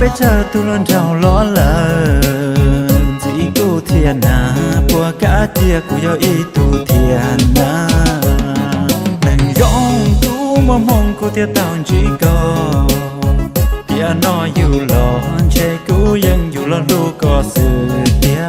bé chờ tu lon trào ló lợn chỉ cô thiền na bùa cá tia của yo y tu thiền na nàng rong tu mong mong cô tia tao chỉ có tia nói yêu lon che côยังอยู่lon lu có sự tia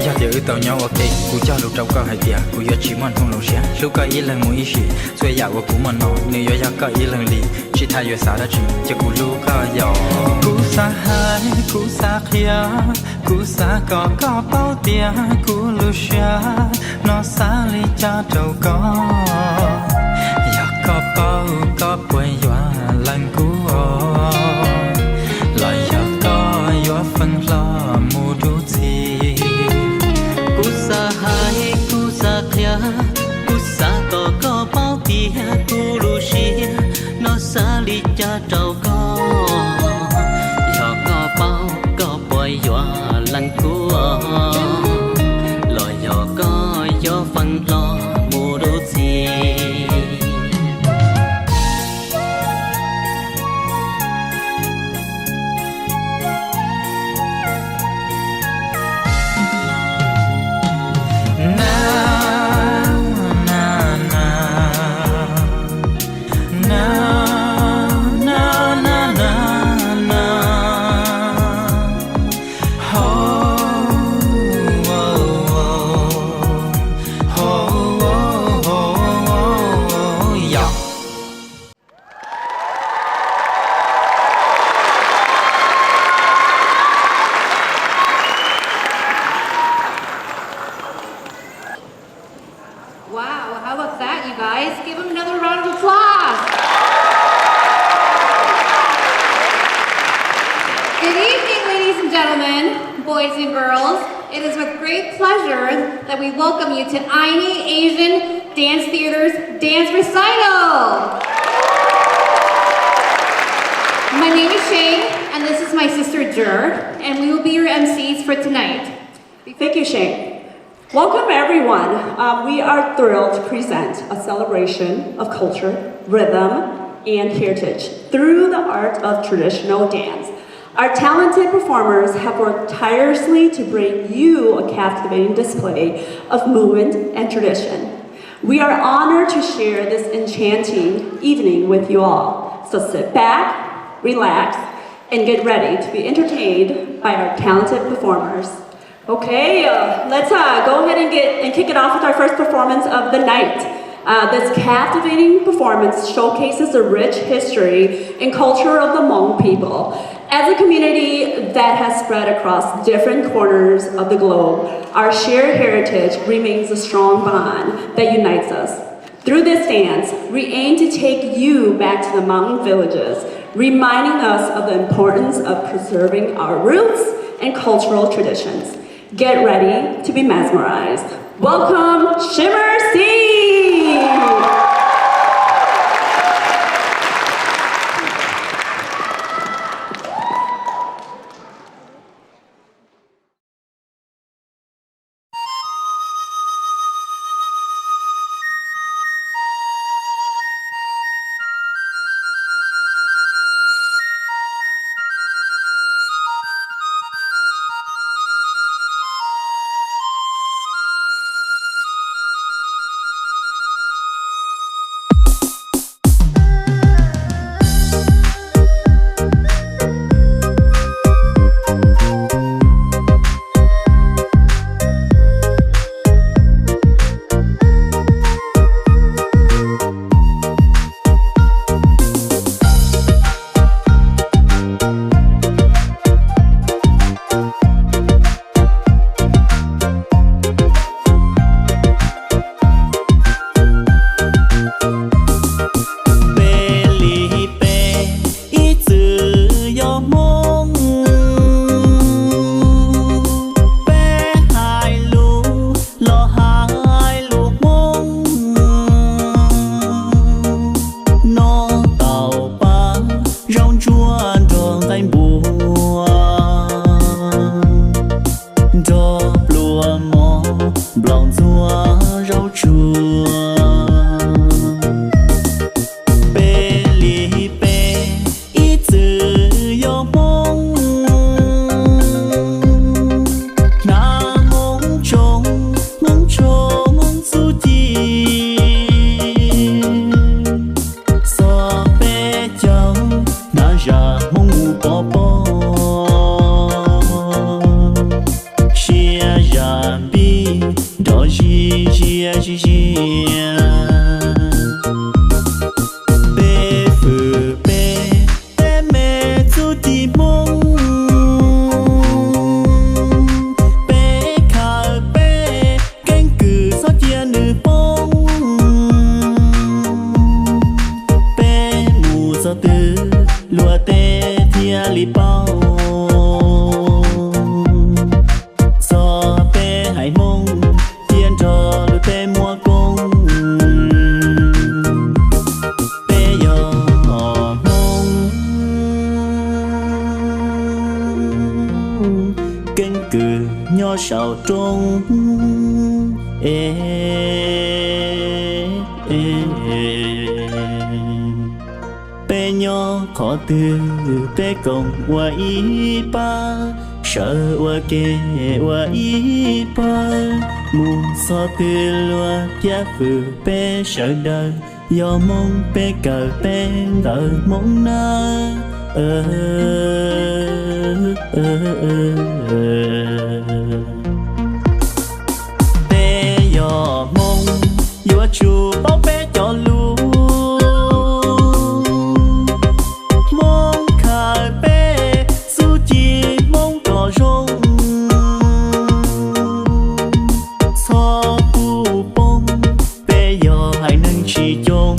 gia tiểu tàu nhau ở đây cú cho lục trâu có hai tia cú yo chỉ mong không lục xe lúc có ý lần muốn ý gì xuôi dạo của cú mong nó nếu yo có ý lần lì chỉ thay yo sao đã chịu cho cú lu có giàu cú sa hai cú sa kia cú sa có bao tia cú lu xe nó sa li cha trâu có yo có bao có quay yo lần cú lại yo có yo phân lo mua đủ gì Kusa hai kusa kya kusa có bao tia ku lu xia nó xa li cha trâu có yo có bao có bồi yo lần cua lời yo có yo phân lo mua đủ gì Wow, how about that, you guys? Give them another round of applause. Good evening, ladies and gentlemen, boys and girls. It is with great pleasure that we welcome you to Aini Asian Dance Theater's Dance Recital. My name is Shane, and this is my sister Jer, and we will be your MCs for tonight. Thank you, Shane. Welcome, everyone. We are thrilled to present a celebration of culture, rhythm, and heritage through the art of traditional dance. Our talented performers have worked tirelessly to bring you a captivating display of movement and tradition. We are honored to share this enchanting evening with you all. So sit back, relax, and get ready to be entertained by our talented performers. Okay, let's go ahead and kick it off with our first performance of the night. This captivating performance showcases the rich history and culture of the Hmong people. As a community that has spread across different corners of the globe, our shared heritage remains a strong bond that unites us. Through this dance, we aim to take you back to the mountain villages, reminding us of the importance of preserving our roots and cultural traditions. Get ready to be mesmerized. Welcome, Shimmer Sea! lúa tê thia li bao so pe hải mông thiên trò lúa tê mua công pe yo mông kinh cử nho sào trung pe nho khó từ pe công wa y pa sợ wa kê wa y pa muốn so từ loa gia phừ pe sợ đời do mong pe cờ pe đợi mong na pe yo mong yo chu bao pe cho lu mong khai pe su chi mong cỏ rong so pu bông pe yo hai nâng chi chong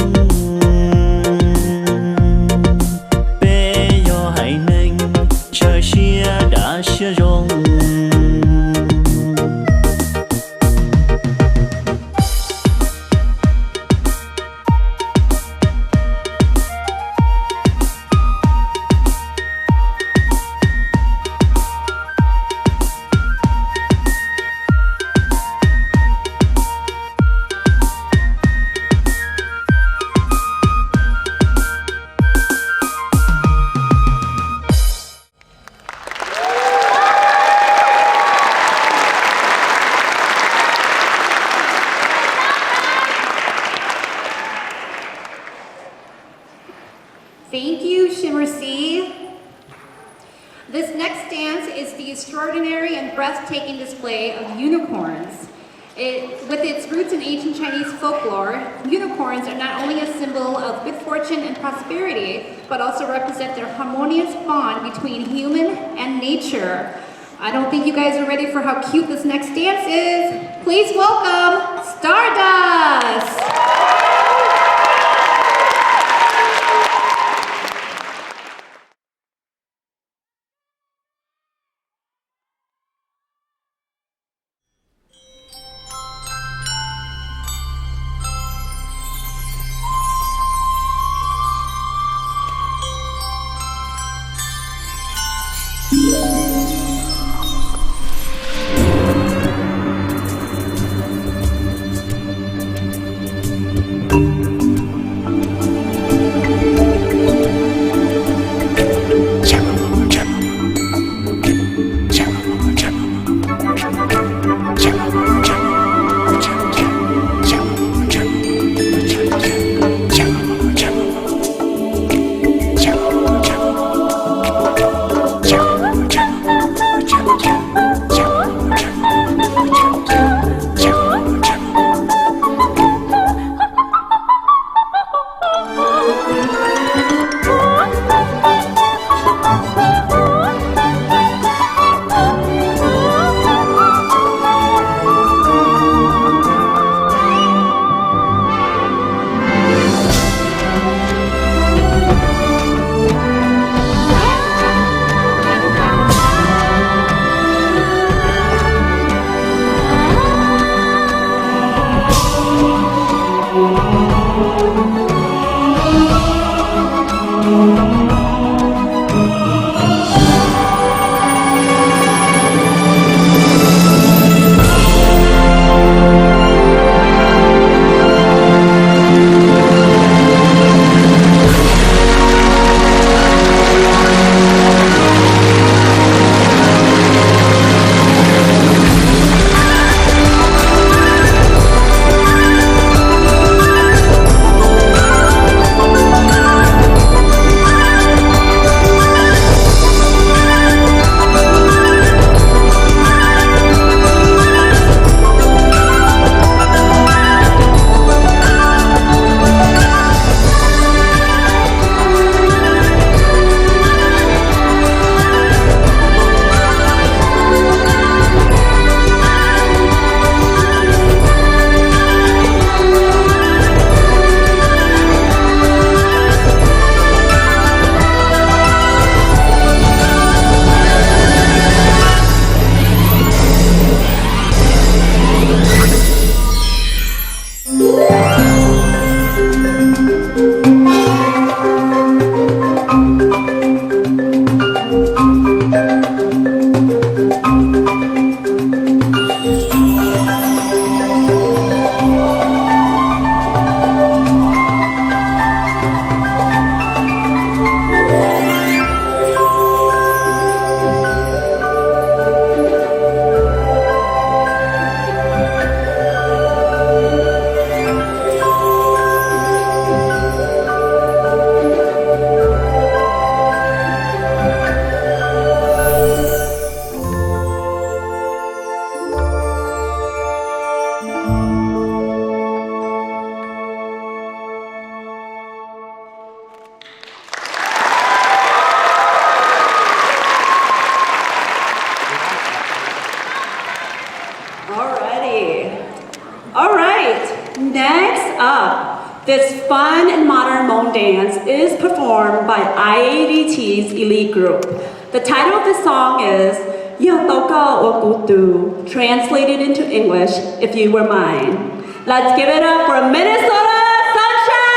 pe yo hai nâng chờ xia đã xia rong Thank you, Shimmer Sea. This next dance is the extraordinary and breathtaking display of unicorns. With its roots in ancient Chinese folklore, unicorns are not only a symbol of good fortune and prosperity, but also represent their harmonious bond between human and nature. I don't think you guys are ready for how cute this next dance is. Please welcome Stardust! This fun and modern Hmong dance is performed by IADT's elite group. The title of the song is Yo Toka o Kutu, translated into English, If You Were Mine. Let's give it up for Minnesota Sunshine!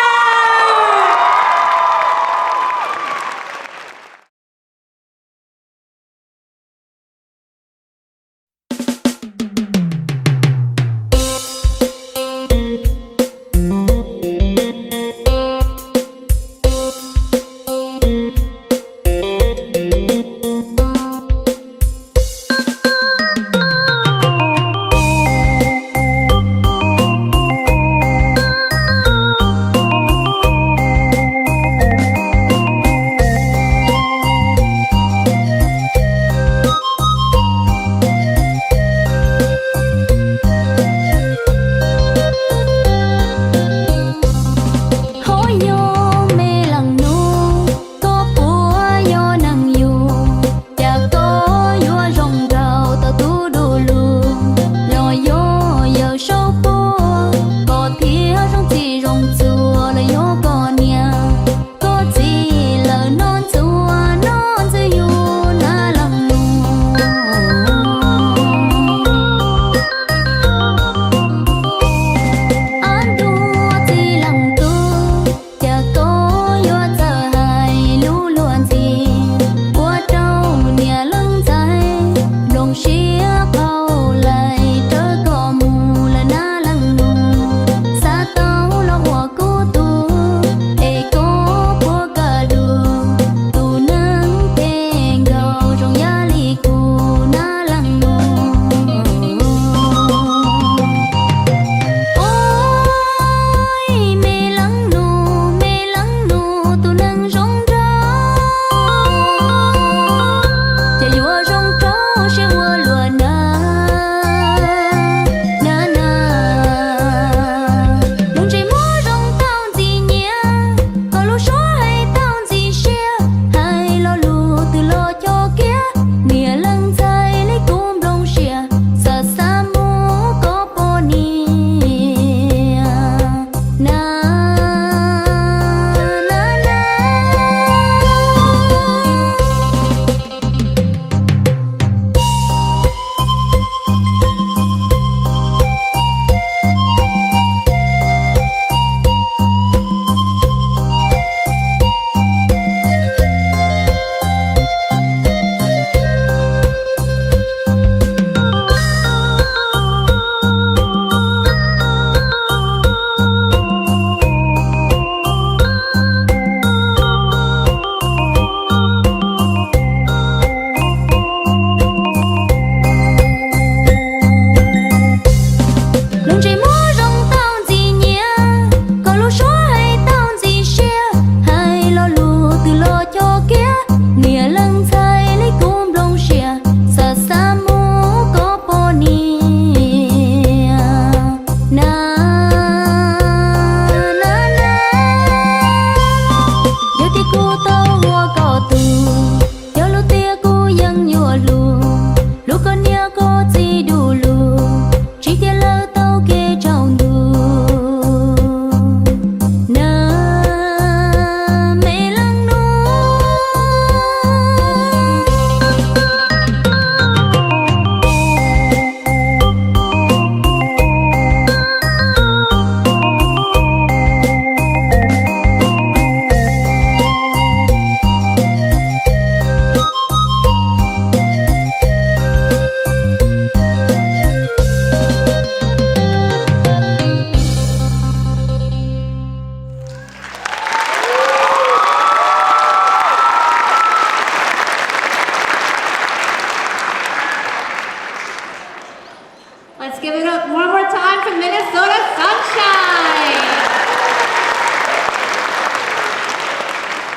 Let's give it up one more time for Minnesota Sunshine.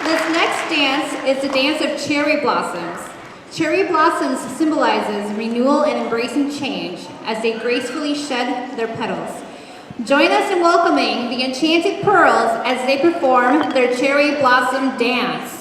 This next dance is the dance of cherry blossoms. Cherry blossoms symbolizes renewal and embracing change as they gracefully shed their petals. Join us in welcoming the Enchanted Pearls as they perform their cherry blossom dance.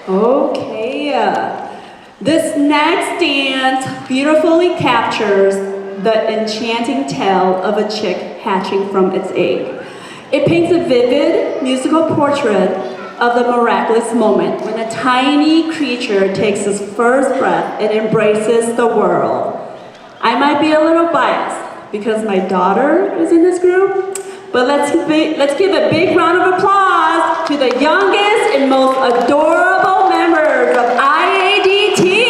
Okay. This next dance beautifully captures the enchanting tale of a chick hatching from its egg. It paints a vivid musical portrait of the miraculous moment when a tiny creature takes its first breath and embraces the world. I might be a little biased because my daughter is in this group, but let's give a big round of applause to the youngest and most adorable members of IADT.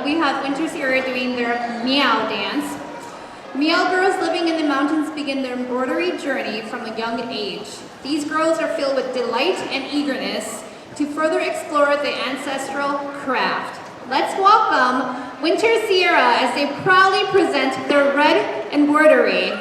We have Winter's Era doing their Miao dance. Miao girls living in the mountains begin their embroidery journey from a young age. These girls are filled with delight and eagerness to further explore the ancestral craft. Let's welcome Winter Sierra as they proudly present their red embroidery.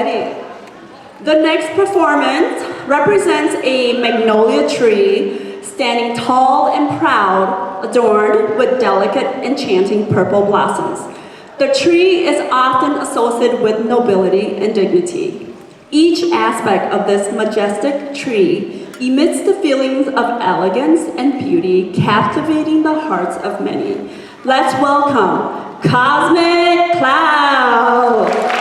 already. The next performance represents a magnolia tree standing tall and proud, adorned with delicate, enchanting purple blossoms. The tree is often associated with nobility and dignity. Each aspect of this majestic tree emits the feelings of elegance and beauty, captivating the hearts of many. Let's welcome Cosmic Cloud!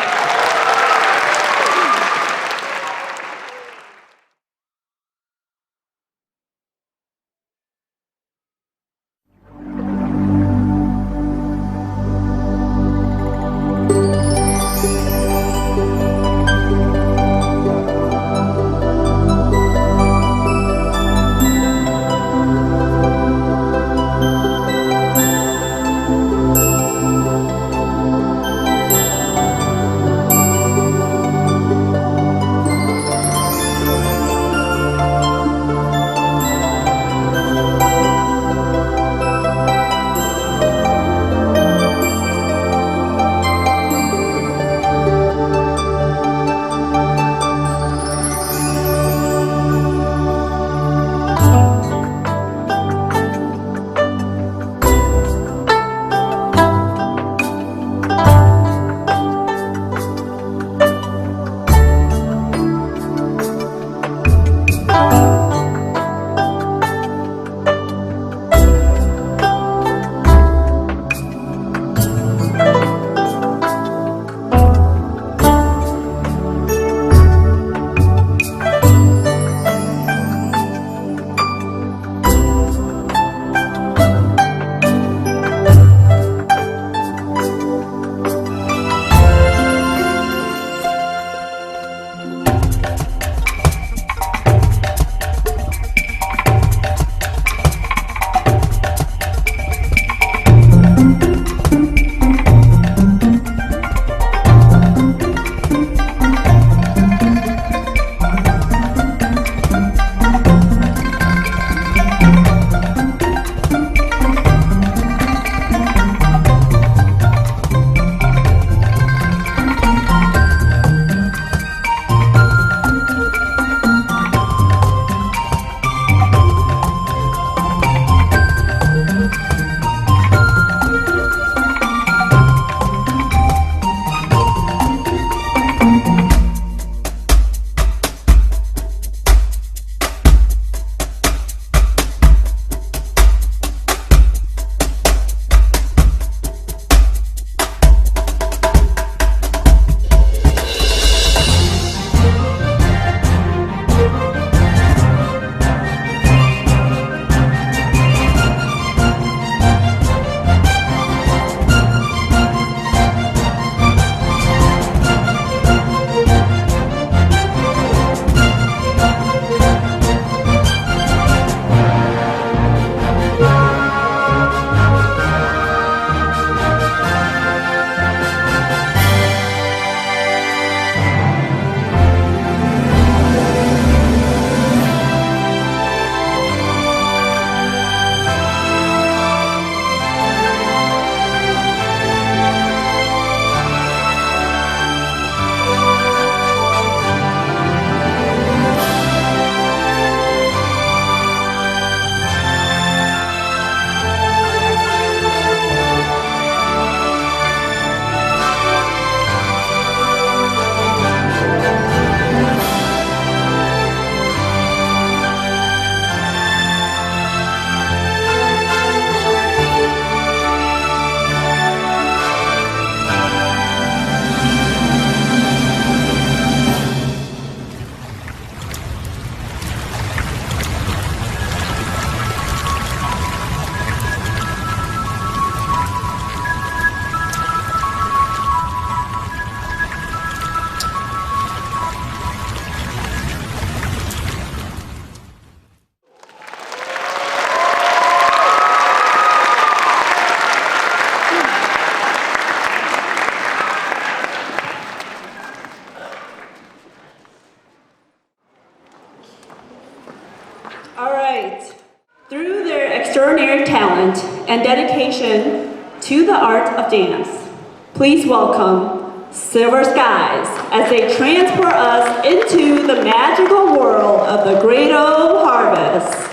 extraordinary talent and dedication to the art of dance. Please welcome silver skies as they transport us into the magical world of the Great Old Harvest.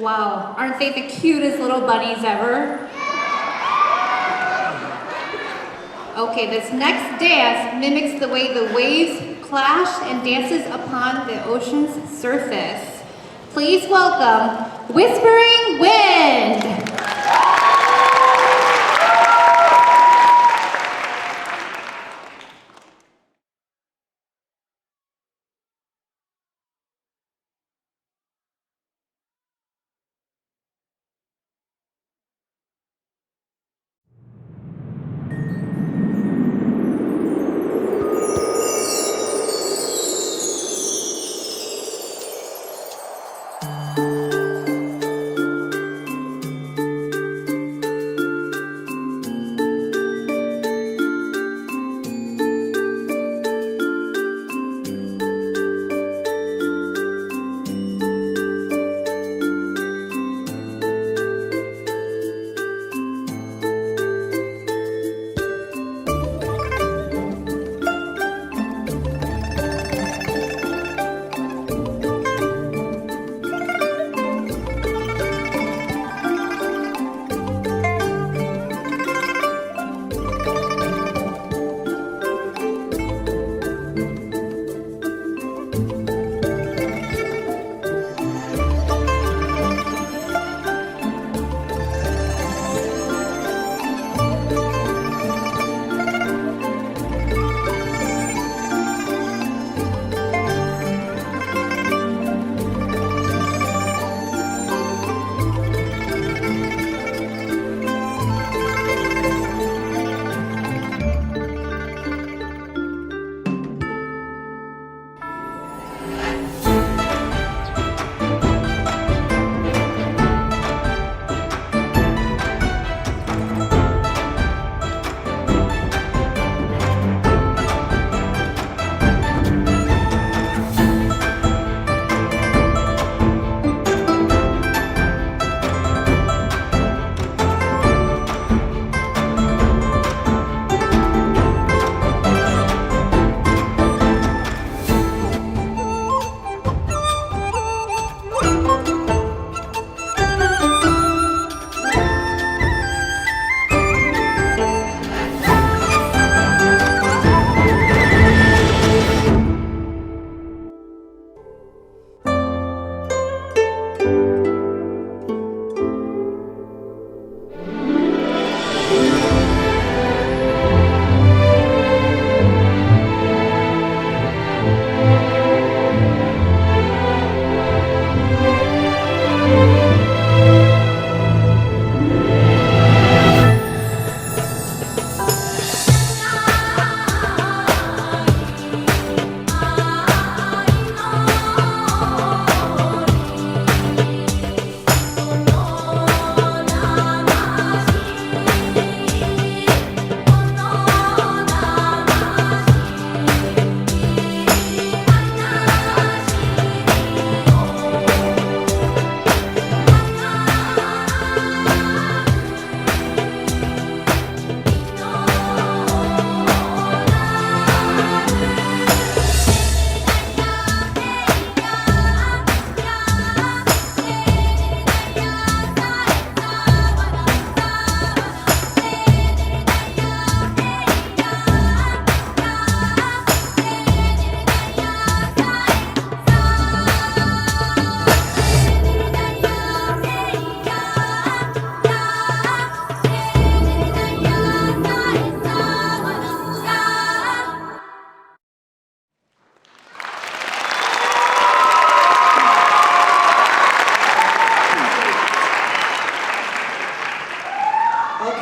Wow, aren't they the cutest little bunnies ever? Okay, this next dance mimics the way the waves clash and dances upon the ocean's surface. Please welcome Whispering Wind.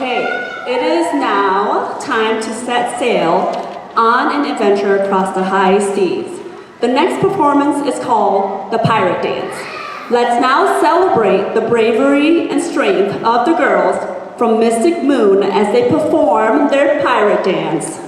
Okay, it is now time to set sail on an adventure across the high seas. The next performance is called the Pirate Dance. Let's now celebrate the bravery and strength of the girls from Mystic Moon as they perform their pirate dance.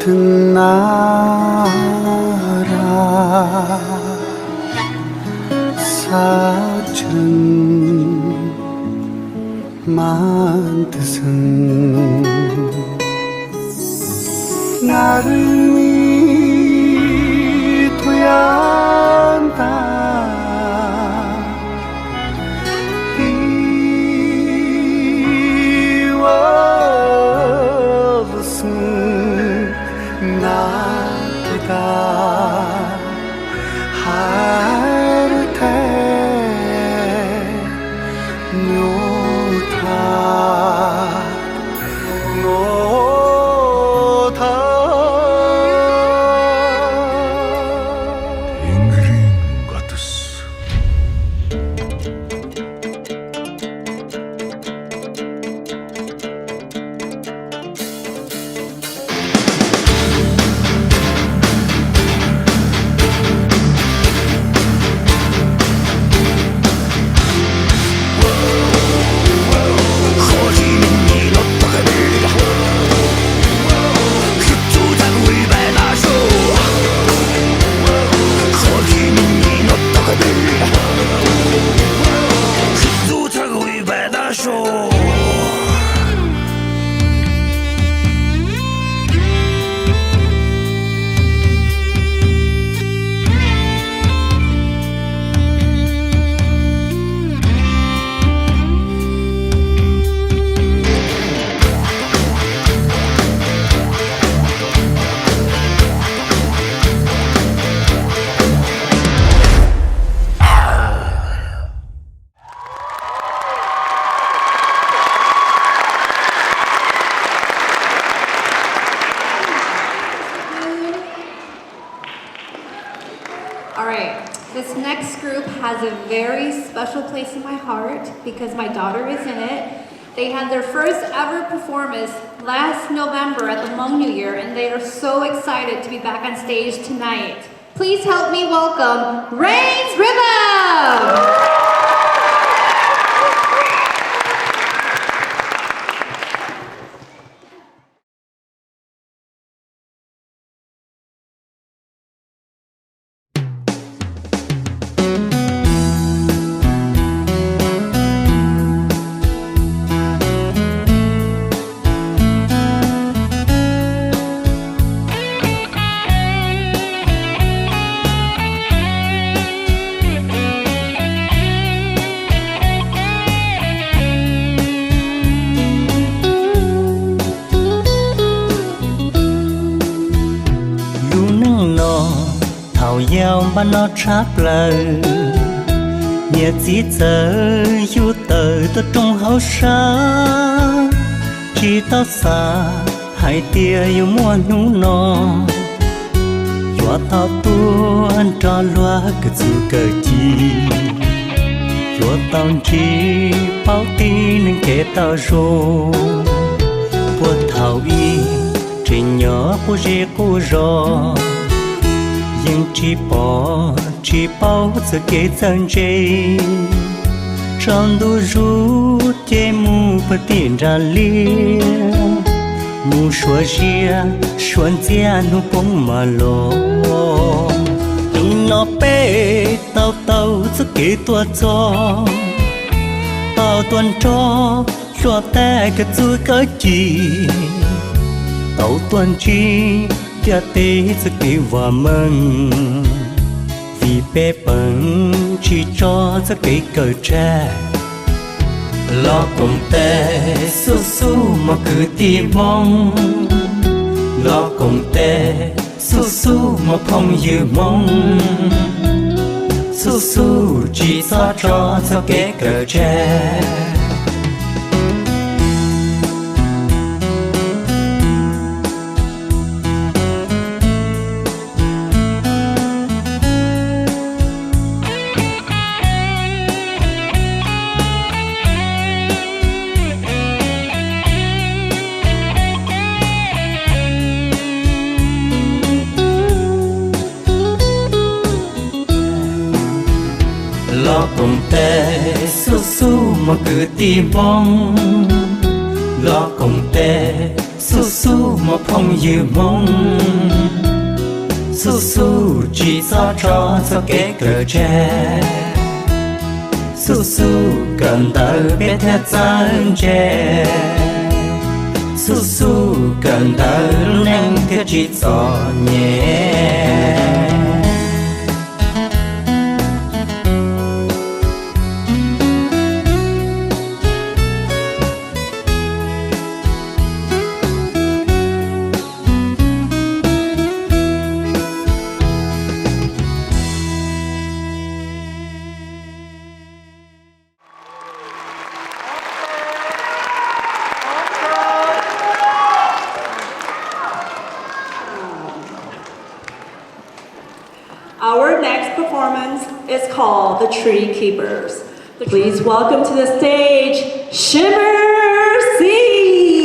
같은 나라 사실은 만뜻은 나를 믿어야 한다 This next group has a very special place in my heart because my daughter is in it. They had their first ever performance last November at the Hmong New Year, and they are so excited to be back on stage tonight. Please help me welcome Rain's Rhythm! Ban nó tráp lời nhẹ chỉ giờ yêu tới tôi trong hậu sa chỉ tao xa hai tia yêu mua nụ nọ cho tao tuôn cho loa cái dù cờ chi cho tao chỉ bao tin nên kể tao rồi buồn thảo y trên nhỏ của dễ cô rồi nhưng chỉ bao giờ kể chân dây trong đôi rút chế mù và tiền ra lia mù xua ria xuân chia nụ bóng mà lo đừng nó bê tao tao giờ kể tua cho tao tuần cho ta cái chú cái gì tao tuần chi cha tê sẽ kêu và mừng vì bé bận chỉ cho sẽ kêu cờ tre lo cùng tê su su mà cứ tìm mong lo cùng tê su su mà không dự mong su su chỉ cho sẽ kêu cờ tre mà cứ tìm mong lo cùng tê su su mà phong như mong su su chỉ sao cho cái cờ tre su su cần tớ biết hết gian tre su su cần tớ nâng thiết chỉ gió nhẹ. Our next performance is called The Tree Keepers. Please welcome to the stage, Shimmer Sea!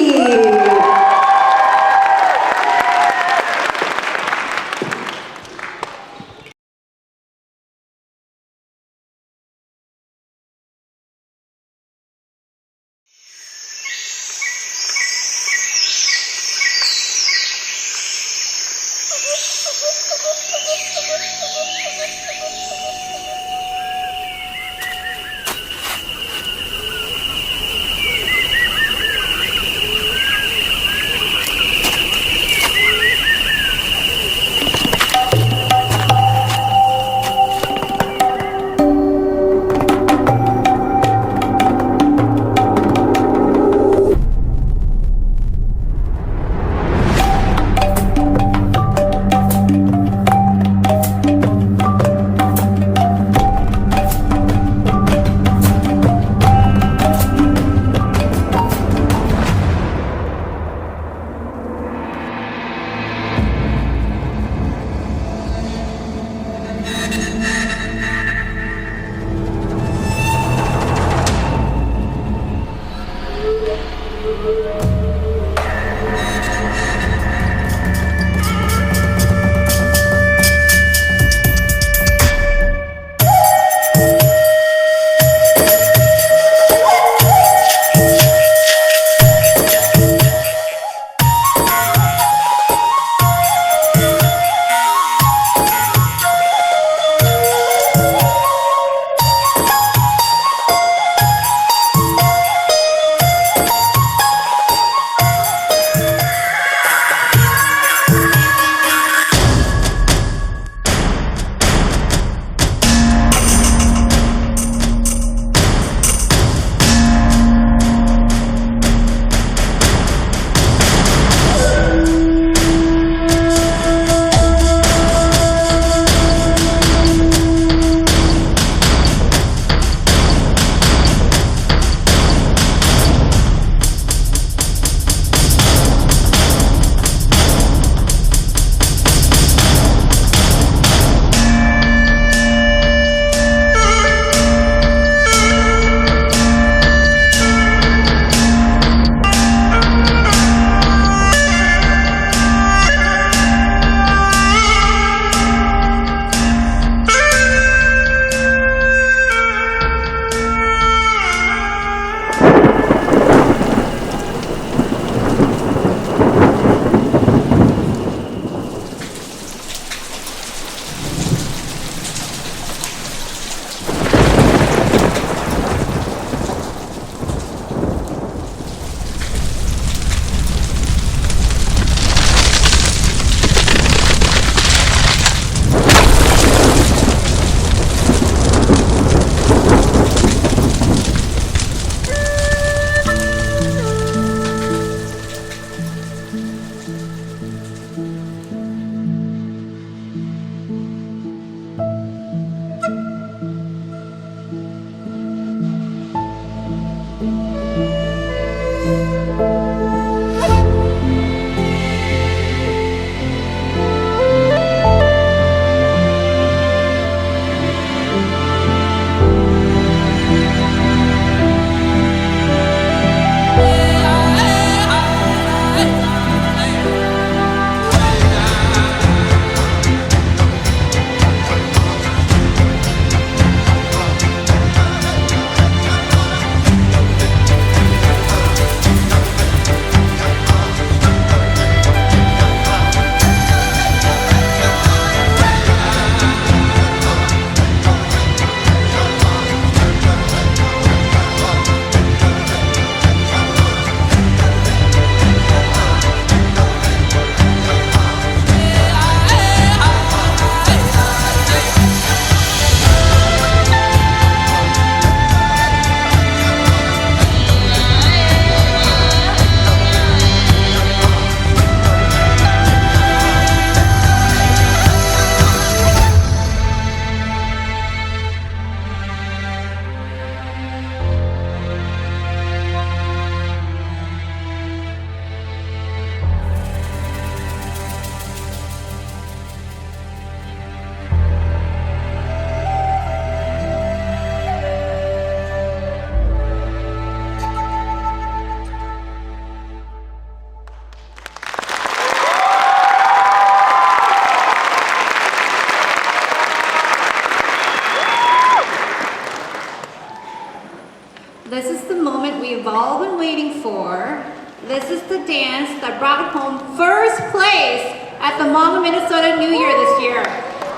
waiting for. This is the dance that brought home first place at the Hmong Minnesota New Year this year.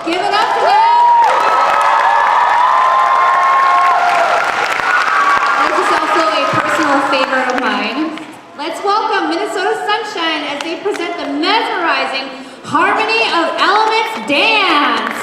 Give it up for them. This is also a personal favorite of mine. Let's welcome Minnesota Sunshine as they present the mesmerizing Harmony of Elements dance.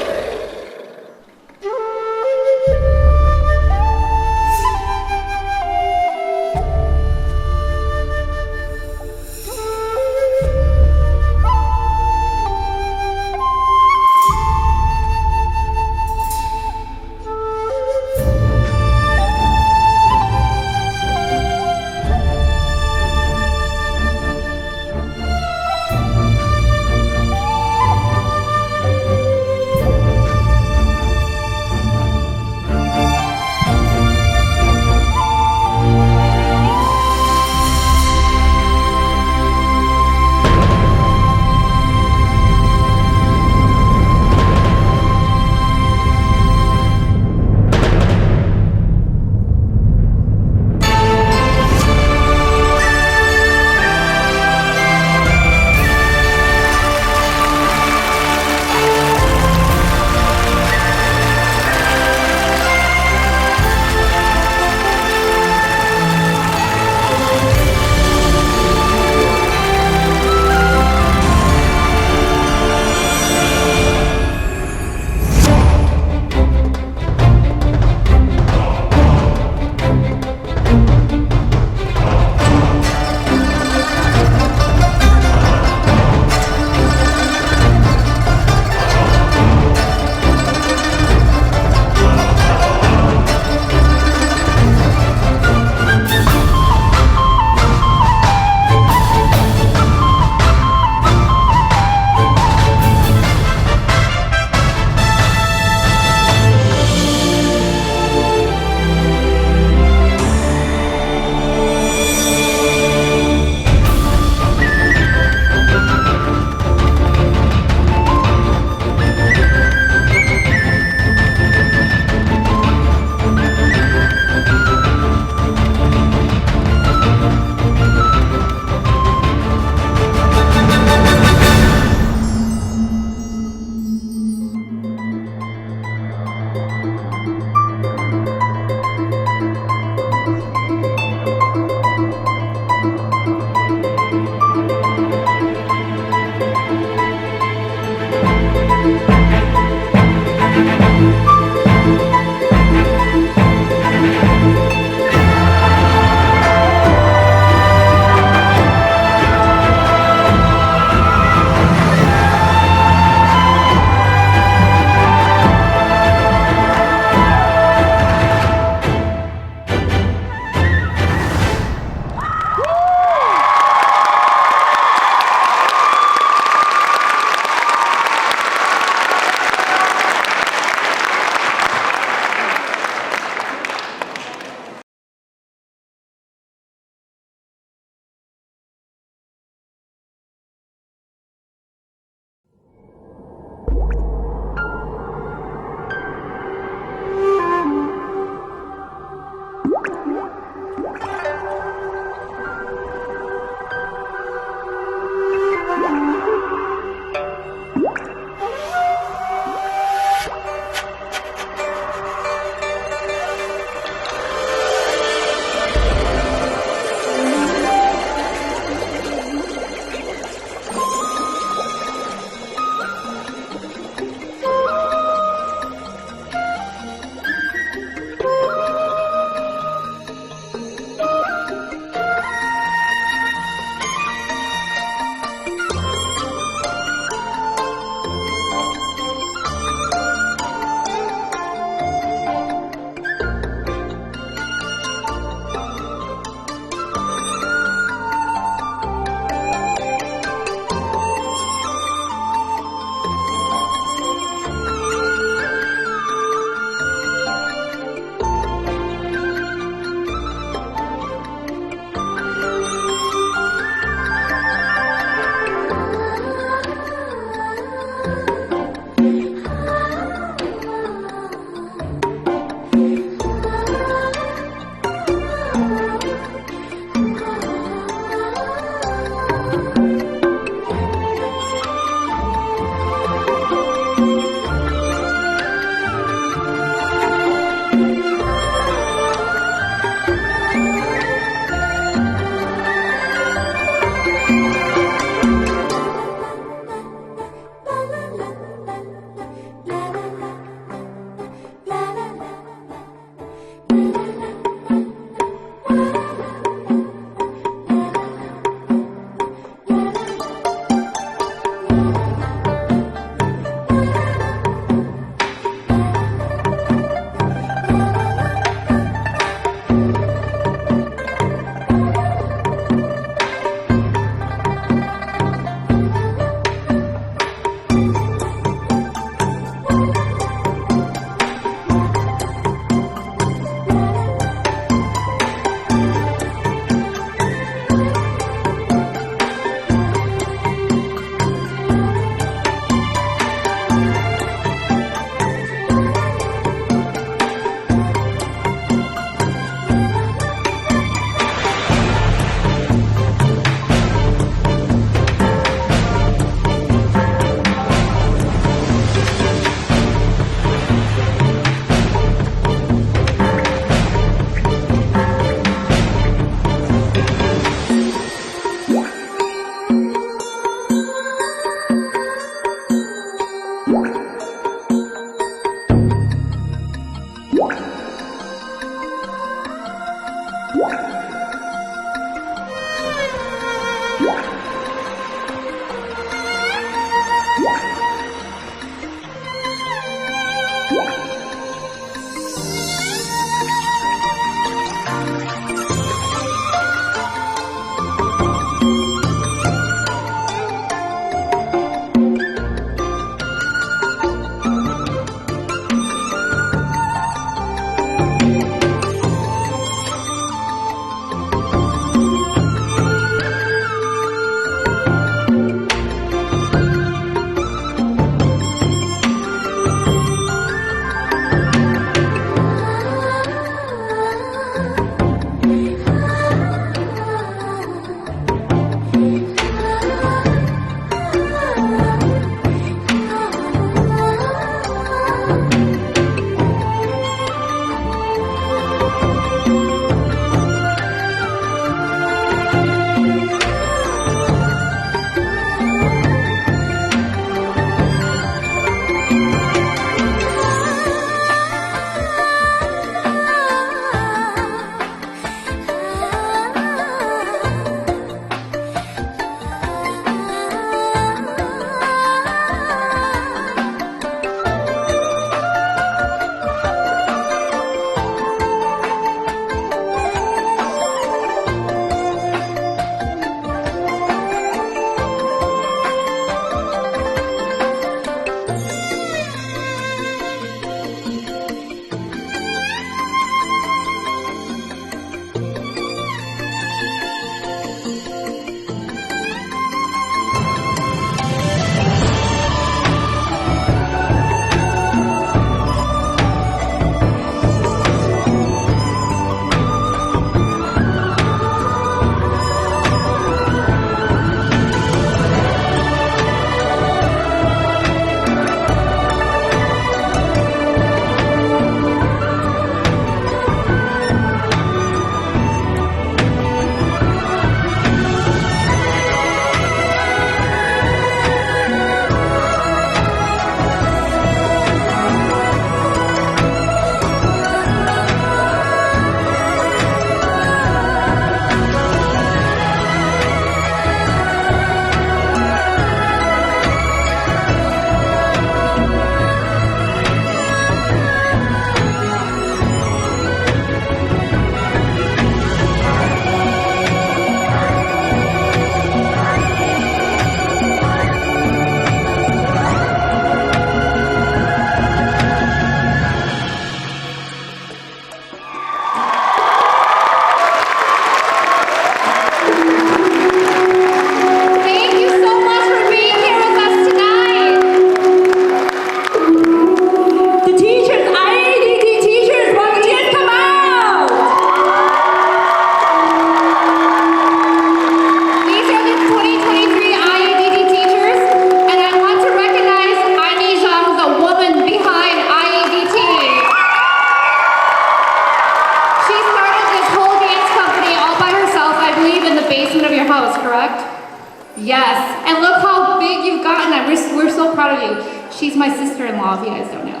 Yes, and look how big you've gotten. We're so proud of you. She's my sister-in-law, if you guys don't know.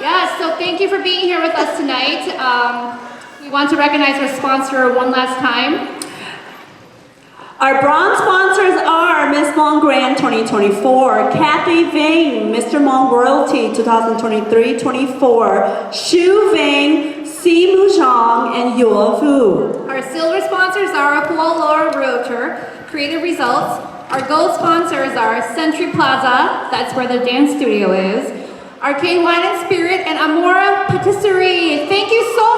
Yes, so thank you for being here with us tonight. We want to recognize our sponsor one last time. Our bronze sponsors are Miss Hmong Grand 2024, Kathy Vang, Mr. Hmong Royalty 2023-24, Shu Vang, Si Muzhong, and Ntawv. Our silver sponsors are Apollo Realtor, Creative Results. Our gold sponsors are Century Plaza, that's where the dance studio is, Arcade Wine and Spirit, and Amora Patisserie. Thank you so